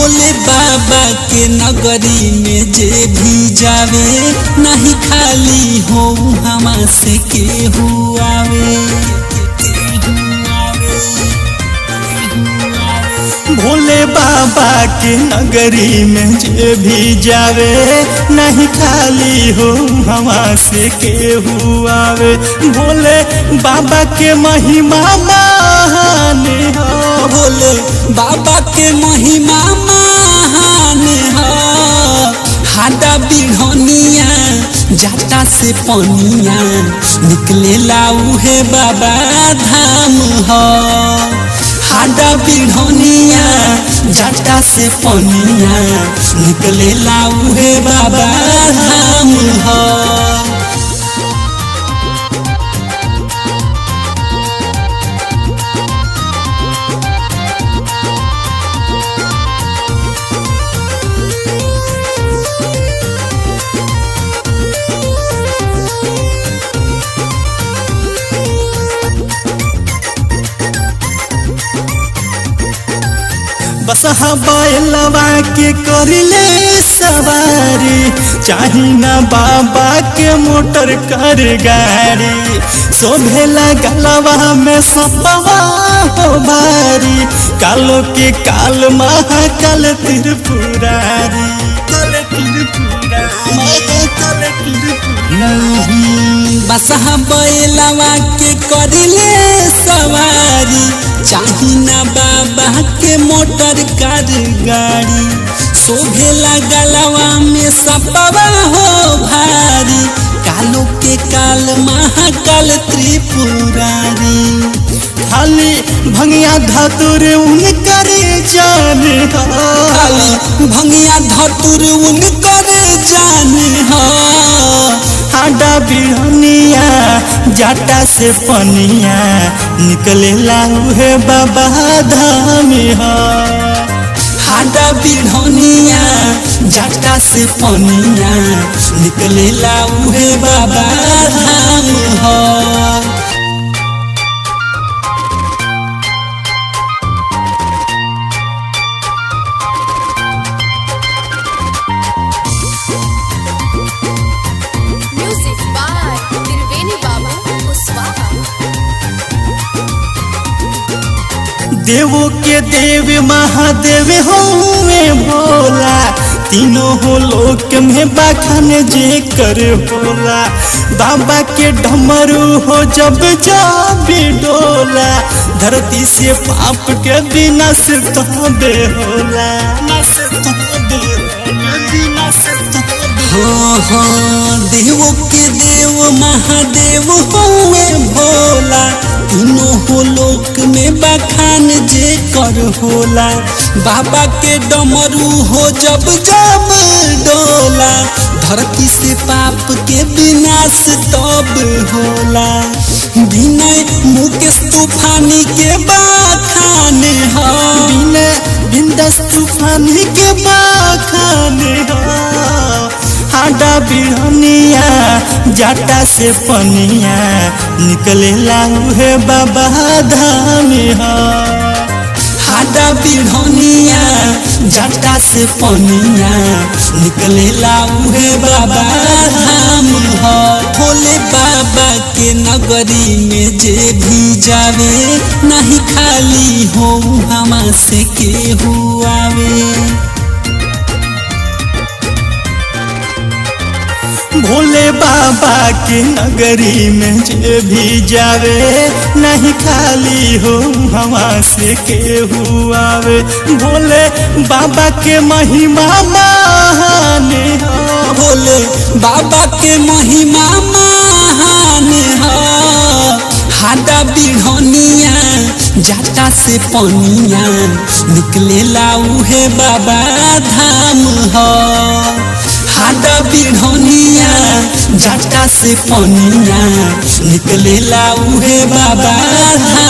भोले बाबा के नगरी में जे भी जावे नहीं खाली हो हमा से केहू आवे। भोले बाबा के नगरी में जे भी जावे नहीं खाली हो हवा से केहू आवे। भोले बाबा के महिमा महान हो, भोले बाबा के महिमा महान हो। हाडा बिढ़निया जाता से पनिया निकलेला उहे बाबा धाम हो। हाडा बिढ़निया जाटा से पनिया निकलेला उहे बाबा धाम हो। बसहा बैलवा के करिले सवारी, चाही ना बाबा के मोटर कर गाड़ी। शोभेला गलवा में सपवा हो भारी, कालो के काल महाकाल त्रिपुरारी। बसहा बैलवा के करिले सवारी, चाही ना बाबा के मोटर कार गाड़ी। शोभेला गलवा में सपवा हो भारी, कालो के काल महाकाल त्रिपुरारी। खाली भंगिया धतुर उनकर जान हो, खाली भंगिया धतुर उनकर जान हो। हाडा बिढ़निया जाटा से पनिया निकलेला उहे बाबा धाम हो। हाडा बिढ़निया जाटा से पनिया निकलेला उहे बाबा धाम हो। देवो के देव महादेव होवे भोला, तीनों हो लोक में बखान जे कर होला। बाबा के डमरू हो जब जाबे डोला, धरती से पाप के विनाश तबे होला। हो देवो के देव महादेव होवे भोला, तीनों हो लोक में बखान जे कर होला। बाबा के डमरू हो जब जब डोला, धरती से पाप के विनाश तब होला। विनय मुकेश तूफानी के बखान हो, विनय बिंदास तूफानी के बखान हो। हाडा बिढ़निया जाटा से पनिया निकलेला उहे बाबा धाम हो। हाडा बिढ़निया जाटा से पनिया निकलेला उहे बाबा धाम हो। भोले बाबा के नगरी में जे भी जावे नहीं खाली हो हमा से केहू आवे। भोले बाबा के नगरी में जे भी जावे नहीं खाली हो हवा से केहू आवे। भोले बाबा के महिमा महान हो, भोले बाबा के महिमा महान हो। हाडा बिढ़निया जाटा से पनिया निकलेला उहे बाबा धाम हो। हाडा बिढ़निया जाटा से पनिया निकलेला उहे बाबा धाम।